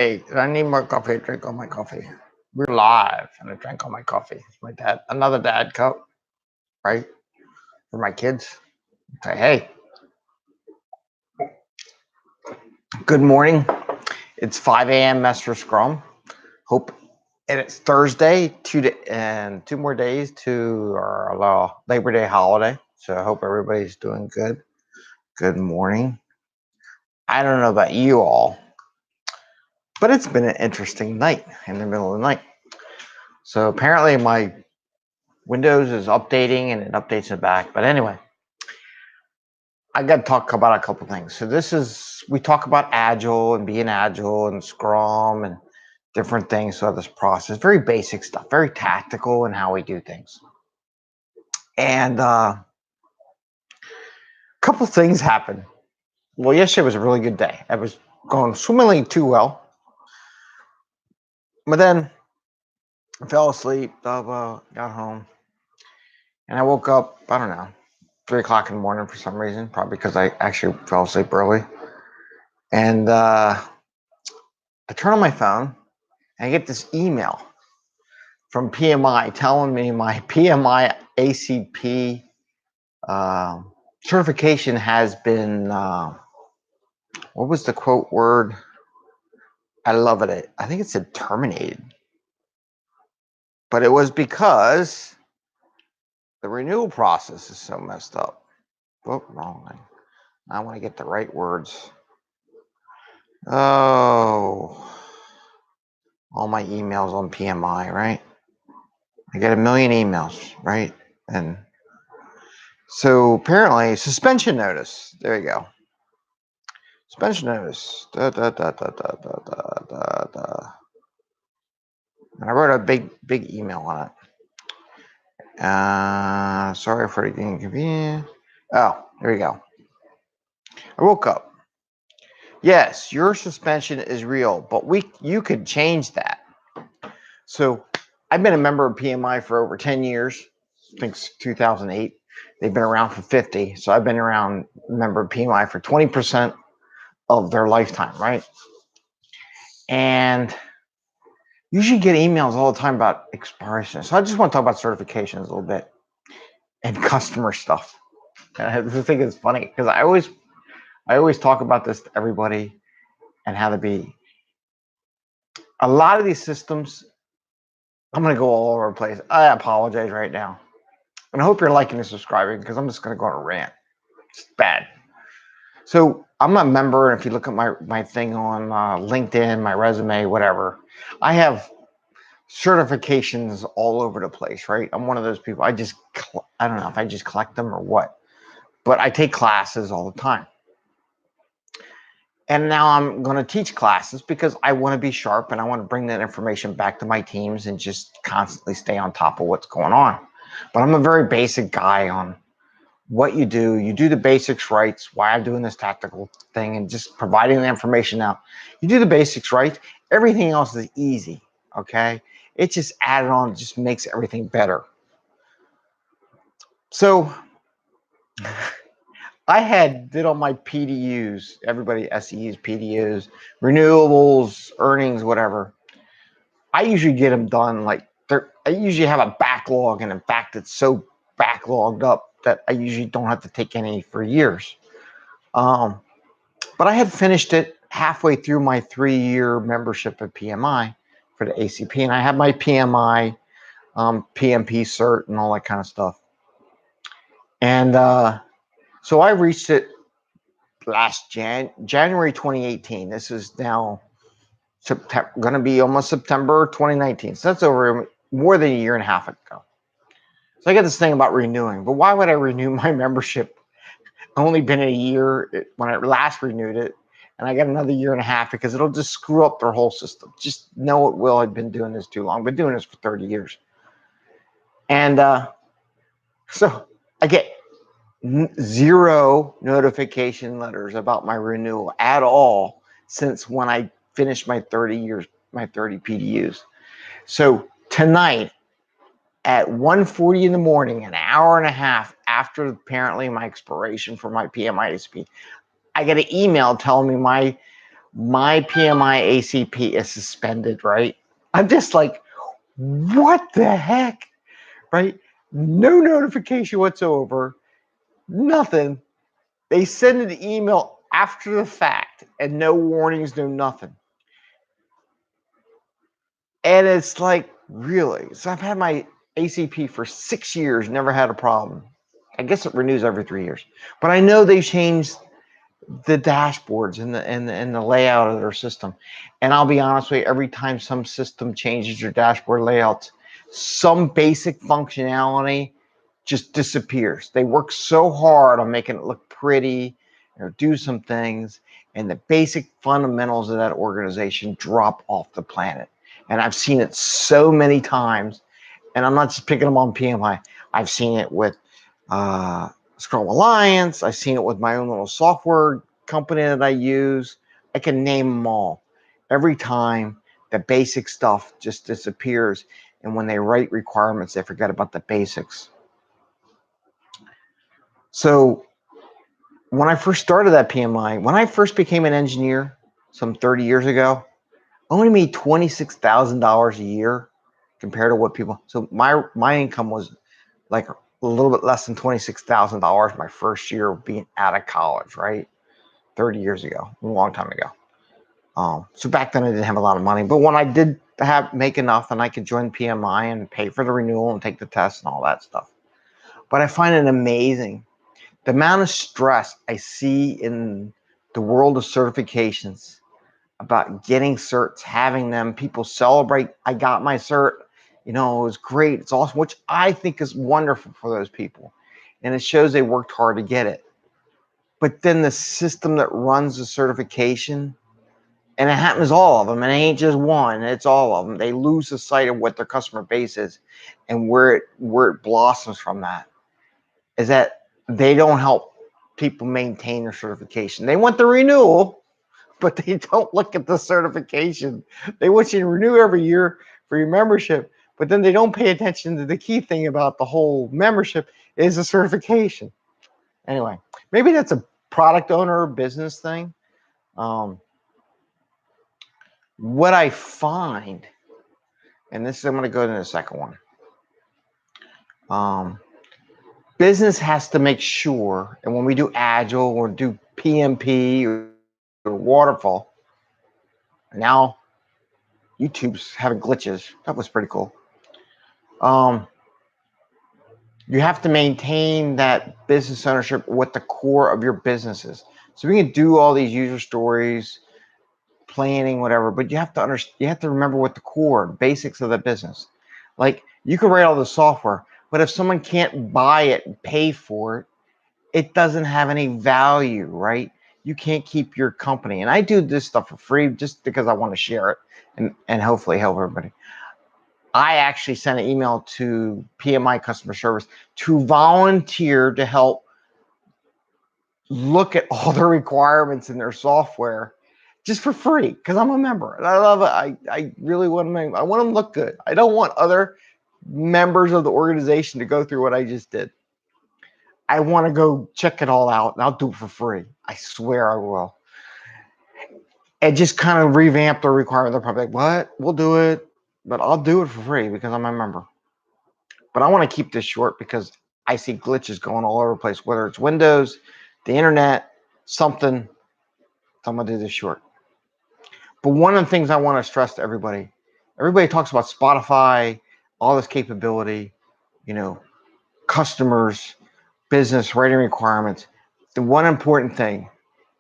Hey, I need more coffee. Drink all my coffee. We're live, and I drank all my coffee. It's my dad, another dad cup, right, for my kids. Say, hey, good morning. It's 5 a.m. Mester Scrum. Hope, and it's Thursday. And 2 more days to our Labor Day holiday. So I hope everybody's doing good. Good morning. I don't know about you all, but it's been an interesting night in the middle of the night. So apparently my Windows is updating and it updates it back. But anyway, I got to talk about a couple things. So we talk about Agile and being Agile and Scrum and different things. So this process, very basic stuff, very tactical in how we do things. And a couple things happened. Well, yesterday was a really good day. I was going swimmingly too well. But then I fell asleep, got home, and I woke up, I don't know, 3 o'clock in the morning for some reason, probably because I actually fell asleep early. And I turn on my phone and I get this email from PMI telling me my PMI ACP certification has been, what was the quote word? I love it. I think it said terminated. But it was because the renewal process is so messed up. Oh, wrong. I want to get the right words. Oh, all my emails on PMI, right? I get a million emails, right? And so apparently, suspension notice. There you go. Suspension notice. And I wrote a big email on it. Sorry for the inconvenience. Oh, there you go. I woke up. Yes, your suspension is real, but you could change that. So I've been a member of PMI for over 10 years. I think 2008. They've been around for 50. So I've been around a member of PMI for 20% of their lifetime, right? And usually get emails all the time about expiration. So I just want to talk about certifications a little bit and customer stuff. And I think it's funny because I always talk about this to everybody and how to be. A lot of these systems, I'm going to go all over the place. I apologize right now. And I hope you're liking and subscribing because I'm just going to go on a rant. It's bad. So I'm a member, and if you look at my thing on LinkedIn, my resume, whatever, I have certifications all over the place, right? I'm one of those people. I don't know if I just collect them or what, but I take classes all the time. And now I'm going to teach classes because I want to be sharp and I want to bring that information back to my teams and just constantly stay on top of what's going on. But I'm a very basic guy on what you do. You do the basics right. Why I'm doing this tactical thing and just providing the information out. You do the basics right. Everything else is easy. Okay. It just added on, just makes everything better. So I did all my PDUs, everybody SEs, PDUs, renewables, earnings, whatever. I usually get them done I usually have a backlog, and in fact, it's so backlogged up that I usually don't have to take any for years. But I had finished it halfway through my 3-year membership at PMI for the ACP, and I have my PMI, PMP cert, and all that kind of stuff. And so I reached it last January 2018. This is now going to be almost September 2019. So that's over more than a year and a half ago. So I got this thing about renewing, but why would I renew my membership? Only been a year when I last renewed it, and I got another year and a half because it'll just screw up their whole system. Just know it will. I've been doing this too long. I've been doing this for 30 years. And so I get 0 notification letters about my renewal at all since when I finished my 30 PDUs. So tonight at 1:40 in the morning, an hour and a half after apparently my expiration for my PMI ACP, I get an email telling me my my PMI ACP is suspended, right? I'm just like, what the heck, right? No notification whatsoever, nothing. They send an email after the fact and no warnings, no nothing. And it's like, really? So I've had my ACP for 6 years, never had a problem. I guess it renews every 3 years. But I know they changed the dashboards and the layout of their system. And I'll be honest with you, every time some system changes your dashboard layouts, some basic functionality just disappears. They work so hard on making it look pretty or do some things, and the basic fundamentals of that organization drop off the planet. And I've seen it so many times, and I'm not just picking them on PMI. I've seen it with Scrum Alliance. I've seen it with my own little software company that I use. I can name them all. Every time the basic stuff just disappears, and when they write requirements, they forget about the basics. So when I first started that PMI, when I first became an engineer some 30 years ago, I only made $26,000 a year compared to what people. So my income was like a little bit less than $26,000 my first year of being out of college, right? 30 years ago, a long time ago. So back then I didn't have a lot of money, but when I did make enough and I could join PMI and pay for the renewal and take the test and all that stuff. But I find it amazing the amount of stress I see in the world of certifications about getting certs, having them, people celebrate, I got my cert, it was great, it's awesome, which I think is wonderful for those people. And it shows they worked hard to get it. But then the system that runs the certification, and it happens all of them, and it ain't just one, it's all of them. They lose the sight of what their customer base is and where it blossoms from that is that they don't help people maintain their certification. They want the renewal, but they don't look at the certification. They want you to renew every year for your membership, but then they don't pay attention to the key thing about the whole membership is the certification. Anyway, maybe that's a product owner business thing. What I find, and this is, I'm going to go to the second one. Business has to make sure, and when we do Agile or do PMP or Waterfall, now YouTube's having glitches. That was pretty cool. You have to maintain that business ownership, what the core of your business is. So we can do all these user stories, planning, whatever, but you have to understand, you have to remember what the core basics of the business. Like you can write all the software, but if someone can't buy it and pay for it, it doesn't have any value, right? You can't keep your company. And I do this stuff for free just because I want to share it and hopefully help everybody. I actually sent an email to PMI customer service to volunteer to help look at all the requirements in their software just for free because I'm a member and I love it. I really want to I want them to look good. I don't want other members of the organization to go through what I just did. I want to go check it all out and I'll do it for free. I swear I will. And just kind of revamp the requirement. They're probably like, what? We'll do it, but I'll do it for free because I'm a member. But I want to keep this short because I see glitches going all over the place, whether it's Windows, the internet, something. So I'm going to do this short. But one of the things I want to stress to everybody talks about Spotify, all this capability, customers, business, writing requirements. The one important thing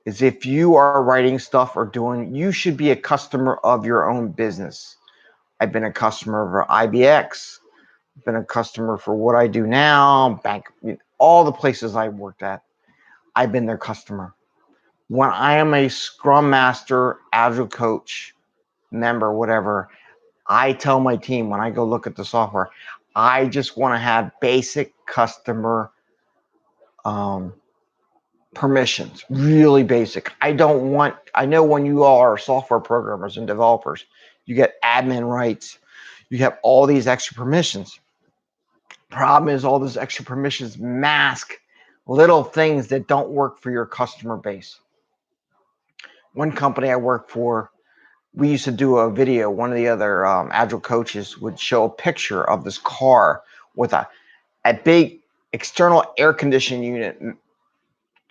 is if you are writing stuff or doing, you should be a customer of your own business. I've been a customer of IBX, I've been a customer for what I do now, bank, all the places I worked at, I've been their customer. When I am a Scrum Master, Agile coach, member, whatever, I tell my team when I go look at the software, I just want to have basic customer permissions, really basic. I know when you all are software programmers and developers, you get admin rights, you have all these extra permissions. Problem is all those extra permissions mask little things that don't work for your customer base. One company I worked for, we used to do a video. One of the other Agile coaches would show a picture of this car with a big external air conditioning unit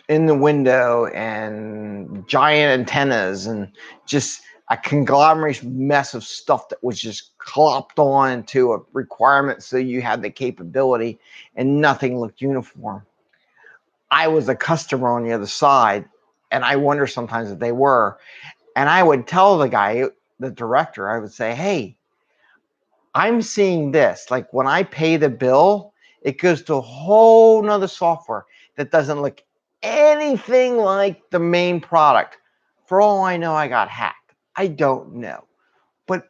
in the window and giant antennas and just a conglomerate mess of stuff that was just clopped on to a requirement so you had the capability, and nothing looked uniform. I was a customer on the other side, and I wonder sometimes if they were. And I would tell the guy, the director, I would say, hey, I'm seeing this. Like when I pay the bill, it goes to a whole nother software that doesn't look anything like the main product. For all I know, I got hacked. I don't know. But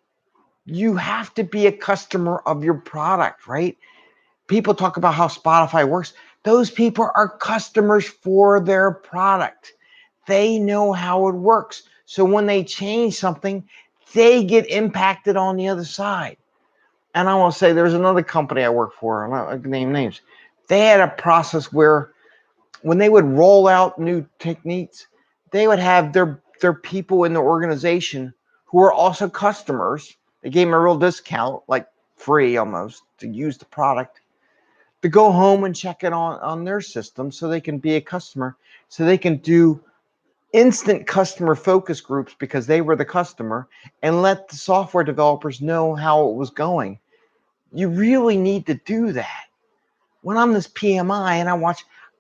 you have to be a customer of your product, right? People talk about how Spotify works. Those people are customers for their product. They know how it works. So when they change something, they get impacted on the other side. And I want to say there's another company I work for, I'm not going to name names. They had a process where when they would roll out new techniques, they would have their people in the organization who were also customers. They gave them a real discount, like free almost, to use the product, to go home and check it on their system so they can be a customer, so they can do instant customer focus groups because they were the customer, and let the software developers know how it was going. You really need to do that. When I'm this PMI and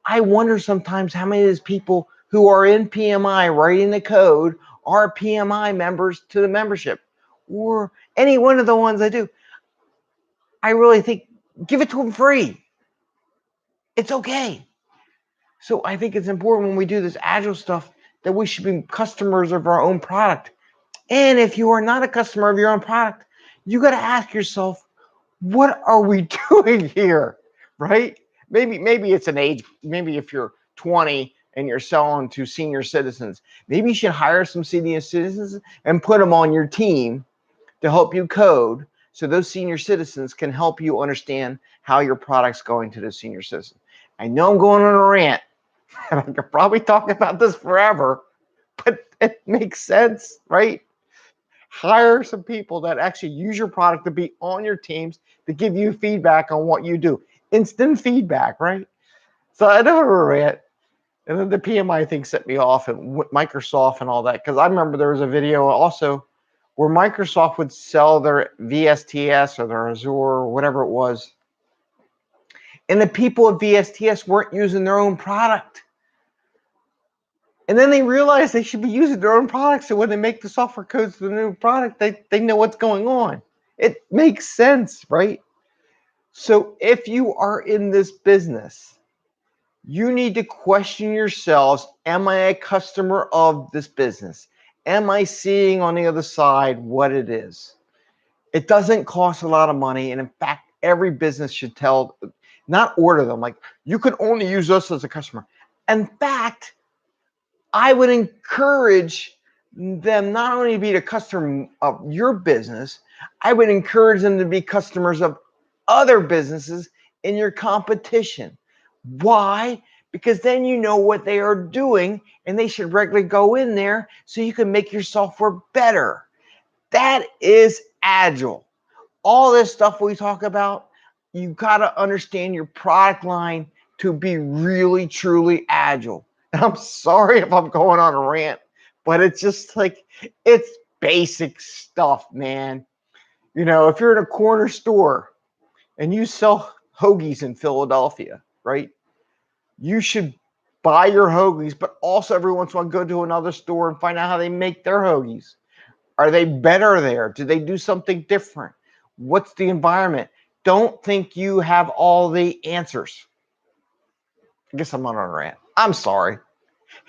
I wonder sometimes how many of these people who are in PMI writing the code are PMI members to the membership, or any one of the ones I do. I really think give it to them free. It's okay. So I think it's important when we do this Agile stuff that we should be customers of our own product. And if you are not a customer of your own product, you got to ask yourself, what are we doing here, right? Maybe it's an age. Maybe if you're 20 and you're selling to senior citizens, maybe you should hire some senior citizens and put them on your team to help you code, so those senior citizens can help you understand how your product's going to the senior citizens. I know I'm going on a rant, and I could probably talk about this forever, but it makes sense, right? Hire some people that actually use your product to be on your teams to give you feedback on what you do. Instant feedback, right? So I never rant. And then the PMI thing set me off, and Microsoft and all that, because I remember there was a video also where Microsoft would sell their VSTS or their Azure or whatever it was, and the people at VSTS weren't using their own product. And then they realized they should be using their own product, so when they make the software codes for the new product, they know what's going on. It makes sense, right? So if you are in this business, you need to question yourselves, am I a customer of this business? Am I seeing on the other side what it is? It doesn't cost a lot of money, and in fact, every business should not order them, like, you can only use us as a customer. In fact, I would encourage them not only to be a customer of your business, I would encourage them to be customers of other businesses in your competition. Why? Because then you know what they are doing, and they should regularly go in there so you can make your software better. That is Agile. All this stuff we talk about, you got to understand your product line to be really, truly Agile. And I'm sorry if I'm going on a rant, but it's just like, it's basic stuff, man. You know, if you're in a corner store and you sell hoagies in Philadelphia, right? You should buy your hoagies, but also every once in a while go to another store and find out how they make their hoagies. Are they better there? Do they do something different? What's the environment? Don't think you have all the answers. I guess I'm not on a rant. I'm sorry.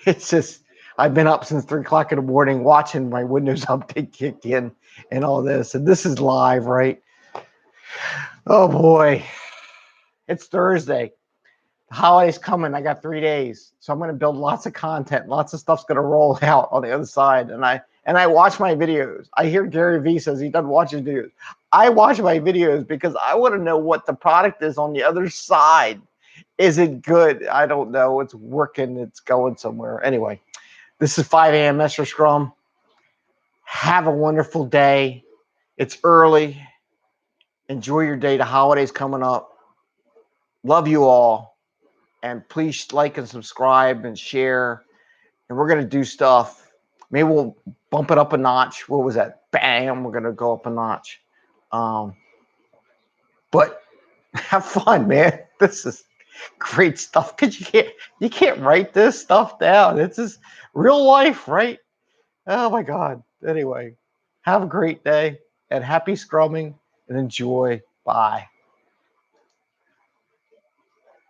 It's just, I've been up since 3 o'clock in the morning watching my Windows update kick in and all this. And this is live, right? Oh boy. It's Thursday. The holiday's coming. I got 3 days. So I'm going to build lots of content. Lots of stuff's going to roll out on the other side. And I watch my videos. I hear Gary Vee says he doesn't watch his videos. I watch my videos because I want to know what the product is on the other side. Is it good? I don't know. It's working. It's going somewhere. Anyway, This is 5 a.m. Mester Scrum. Have a wonderful day. It's early. Enjoy your day. The holidays coming up. Love you all. And please like and subscribe and share. And we're going to do stuff. Maybe we'll bump it up a notch. What was that? Bam. We're going to go up a notch. But have fun, man. This is great stuff because you can't write this stuff down. It's just real life, right? Oh my God. Anyway, have a great day and happy scrumming and enjoy. Bye.